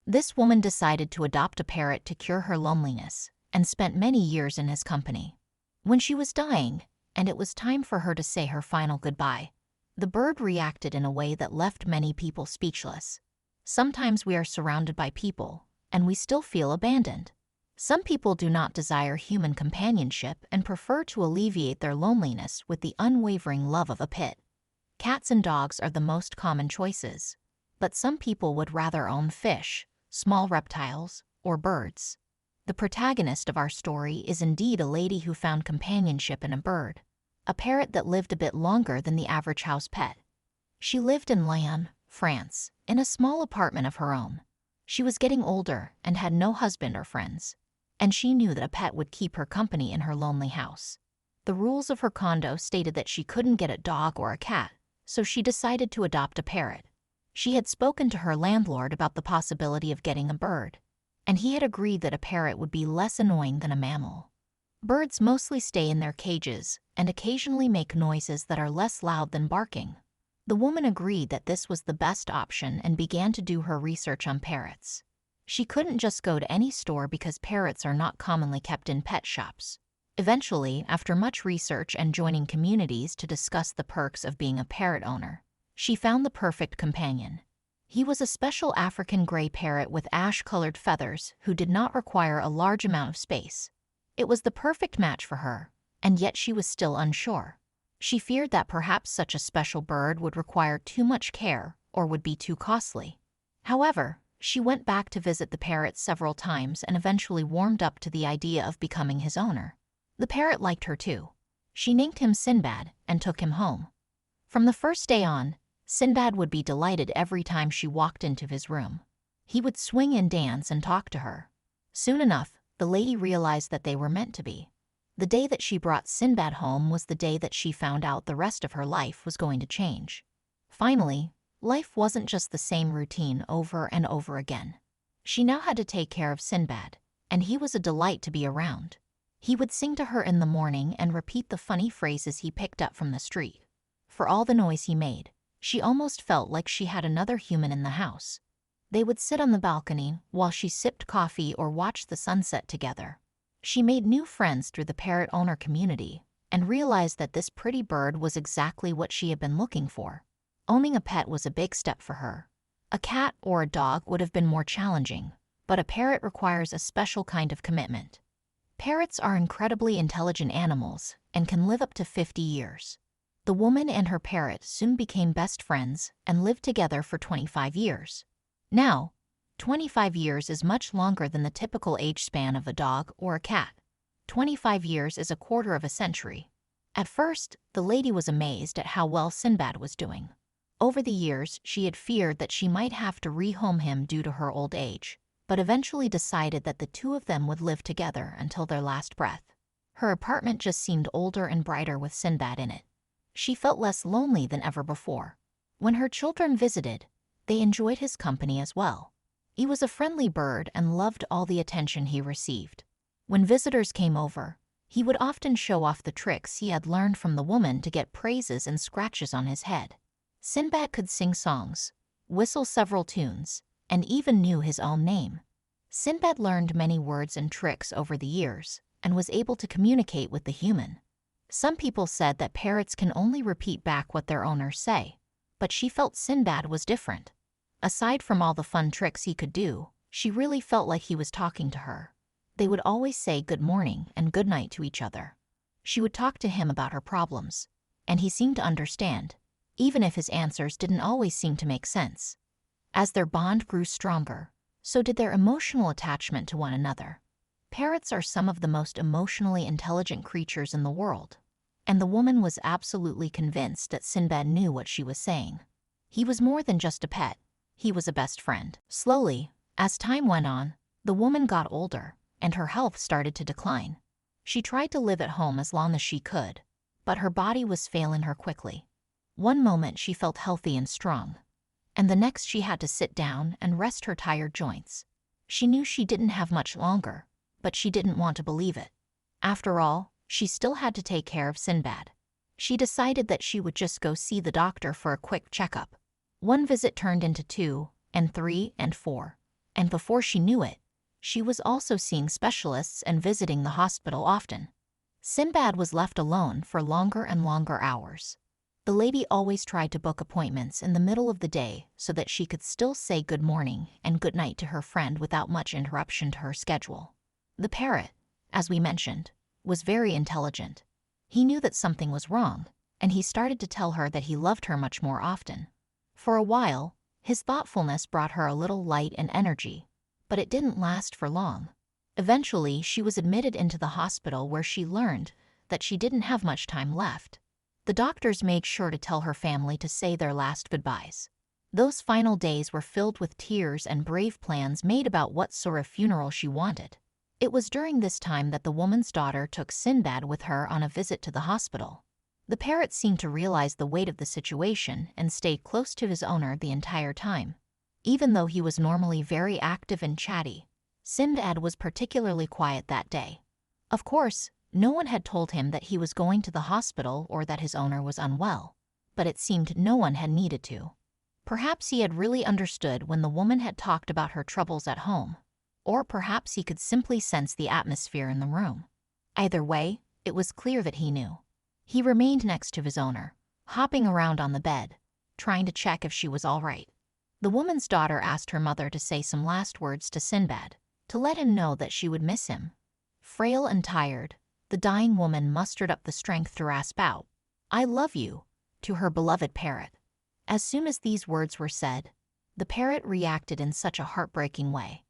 This woman decided to adopt a parrot to cure her loneliness and spent many years in his company. When she was dying, and it was time for her to say her final goodbye, the bird reacted in a way that left many people speechless. Sometimes we are surrounded by people, and we still feel abandoned. Some people do not desire human companionship and prefer to alleviate their loneliness with the unwavering love of a pet. Cats and dogs are the most common choices, but some people would rather own fish, small reptiles, or birds. The protagonist of our story is indeed a lady who found companionship in a bird, a parrot that lived a bit longer than the average house pet. She lived in Lyon, France, in a small apartment of her own. She was getting older and had no husband or friends, and she knew that a pet would keep her company in her lonely house. The rules of her condo stated that she couldn't get a dog or a cat, so she decided to adopt a parrot. She had spoken to her landlord about the possibility of getting a bird, and he had agreed that a parrot would be less annoying than a mammal. Birds mostly stay in their cages and occasionally make noises that are less loud than barking. The woman agreed that this was the best option and began to do her research on parrots. She couldn't just go to any store because parrots are not commonly kept in pet shops. Eventually, after much research and joining communities to discuss the perks of being a parrot owner, she found the perfect companion. He was a special African gray parrot with ash-colored feathers who did not require a large amount of space. It was the perfect match for her, and yet she was still unsure. She feared that perhaps such a special bird would require too much care or would be too costly. However, she went back to visit the parrot several times and eventually warmed up to the idea of becoming his owner. The parrot liked her too. She named him Sinbad and took him home. From the first day on, Sinbad would be delighted every time she walked into his room. He would swing and dance and talk to her. Soon enough, the lady realized that they were meant to be. The day that she brought Sinbad home was the day that she found out the rest of her life was going to change. Finally, life wasn't just the same routine over and over again. She now had to take care of Sinbad, and he was a delight to be around. He would sing to her in the morning and repeat the funny phrases he picked up from the street. For all the noise he made, she almost felt like she had another human in the house. They would sit on the balcony while she sipped coffee or watched the sunset together. She made new friends through the parrot owner community and realized that this pretty bird was exactly what she had been looking for. Owning a pet was a big step for her. A cat or a dog would have been more challenging, but a parrot requires a special kind of commitment. Parrots are incredibly intelligent animals and can live up to 50 years. The woman and her parrot soon became best friends and lived together for 25 years. Now, 25 years is much longer than the typical age span of a dog or a cat. 25 years is a quarter of a century. At first, the lady was amazed at how well Sinbad was doing. Over the years, she had feared that she might have to rehome him due to her old age, but eventually decided that the two of them would live together until their last breath. Her apartment just seemed older and brighter with Sinbad in it. She felt less lonely than ever before. When her children visited, they enjoyed his company as well. He was a friendly bird and loved all the attention he received. When visitors came over, he would often show off the tricks he had learned from the woman to get praises and scratches on his head. Sinbad could sing songs, whistle several tunes, and even knew his own name. Sinbad learned many words and tricks over the years and was able to communicate with the human. Some people said that parrots can only repeat back what their owners say, but she felt Sinbad was different. Aside from all the fun tricks he could do, she really felt like he was talking to her. They would always say good morning and good night to each other. She would talk to him about her problems, and he seemed to understand, even if his answers didn't always seem to make sense. As their bond grew stronger, so did their emotional attachment to one another. Parrots are some of the most emotionally intelligent creatures in the world, and the woman was absolutely convinced that Sinbad knew what she was saying. He was more than just a pet. He was a best friend. Slowly, as time went on, the woman got older, and her health started to decline. She tried to live at home as long as she could, but her body was failing her quickly. One moment she felt healthy and strong, and the next she had to sit down and rest her tired joints. She knew she didn't have much longer, but she didn't want to believe it. After all, she still had to take care of Sinbad. She decided that she would just go see the doctor for a quick checkup. One visit turned into 2, and 3, and 4, and before she knew it, she was also seeing specialists and visiting the hospital often. Sinbad was left alone for longer and longer hours. The lady always tried to book appointments in the middle of the day so that she could still say good morning and good night to her friend without much interruption to her schedule. The parrot, as we mentioned, was very intelligent. He knew that something was wrong, and he started to tell her that he loved her much more often. For a while, his thoughtfulness brought her a little light and energy, but it didn't last for long. Eventually, she was admitted into the hospital where she learned that she didn't have much time left. The doctors made sure to tell her family to say their last goodbyes. Those final days were filled with tears and brave plans made about what sort of funeral she wanted. It was during this time that the woman's daughter took Sinbad with her on a visit to the hospital. The parrot seemed to realize the weight of the situation and stayed close to his owner the entire time. Even though he was normally very active and chatty, Sinbad was particularly quiet that day. Of course, no one had told him that he was going to the hospital or that his owner was unwell, but it seemed no one had needed to. Perhaps he had really understood when the woman had talked about her troubles at home, or perhaps he could simply sense the atmosphere in the room. Either way, it was clear that he knew. He remained next to his owner, hopping around on the bed, trying to check if she was all right. The woman's daughter asked her mother to say some last words to Sinbad, to let him know that she would miss him. Frail and tired, the dying woman mustered up the strength to rasp out, "I love you," to her beloved parrot. As soon as these words were said, the parrot reacted in such a heartbreaking way.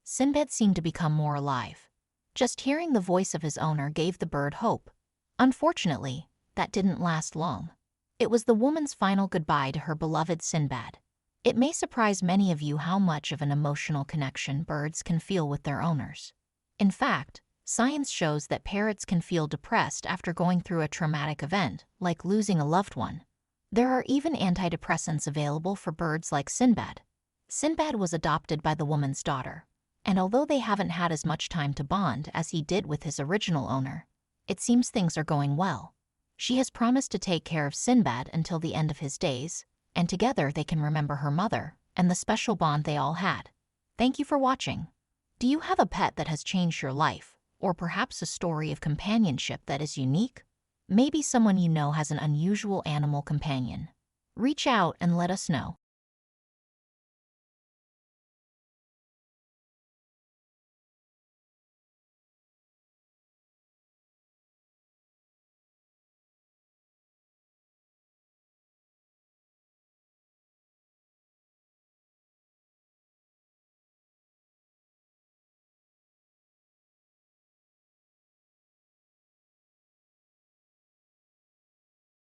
Sinbad seemed to become more alive. Just hearing the voice of his owner gave the bird hope. Unfortunately, that didn't last long. It was the woman's final goodbye to her beloved Sinbad. It may surprise many of you how much of an emotional connection birds can feel with their owners. In fact, science shows that parrots can feel depressed after going through a traumatic event, like losing a loved one. There are even antidepressants available for birds like Sinbad. Sinbad was adopted by the woman's daughter, and although they haven't had as much time to bond as he did with his original owner, it seems things are going well. She has promised to take care of Sinbad until the end of his days, and together they can remember her mother and the special bond they all had. Thank you for watching. Do you have a pet that has changed your life, or perhaps a story of companionship that is unique? Maybe someone you know has an unusual animal companion. Reach out and let us know.